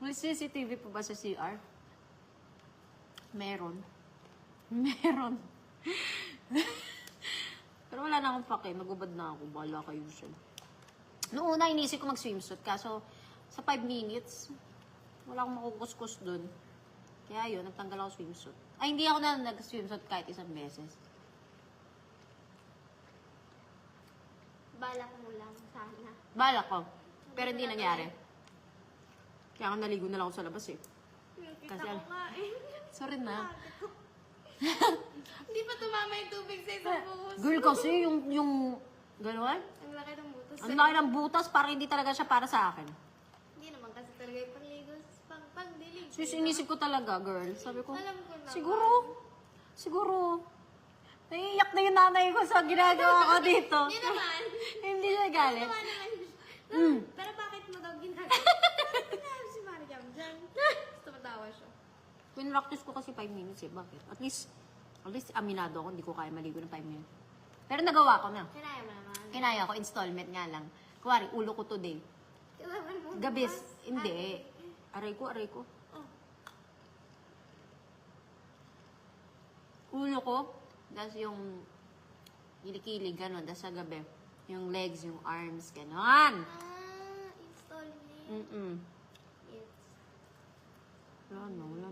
May CCTV po ba sa CR? Meron. Meron. Pero wala na akong pake. Nagubad na ako. Bahala kayo siya. Noong una, inisip ko mag-swimsuit. Kaso, sa 5 minutes, wala akong makukuskus dun. Kaya yun, nagtanggal ako swimsuit. Ay, hindi ako na nag-swimsuit kahit isang beses. Balak mo lang sana. Balak ko. Pero hindi nangyari. Kaya ako naligo na lang ako sa labas eh. Kita Kasi, ko nga eh. sorry na. Hindi pa tumama yung tubig sa isang buhos. Girl, kasi yung gano'n? Ang laki ng butas. Ang laki ng butas, parang hindi talaga siya para sa akin. Hindi naman kasi talaga yung panligo. Pang-dilig. So, inisip ko talaga, girl. Sabi ko, Alam ko na. siguro, naiiyak na yung nanay ko sa ginagawa ko dito. Hindi naman. Hindi siya galit. Tama naman. Pero bakit mo daw ginagawa? Bakit si Mariam dyan? Gusto matawa siya. Pinractice ko kasi 5 minutes eh. Bakit? At least aminado ako, hindi ko kaya maligo ng 5 minutes. Pero nagawa ko na. Kinaya mo naman. Kinaya ko, installment nga lang. Kuwari, ulo ko today. Kailangan mo. Gabis, hindi. Aray ko. Oh. Ulo ko, tapos yung kilikili, gano'n. Tapos sa gabi, yung legs, yung arms, gano'n. Installment. Mm-mm. Yes. Wala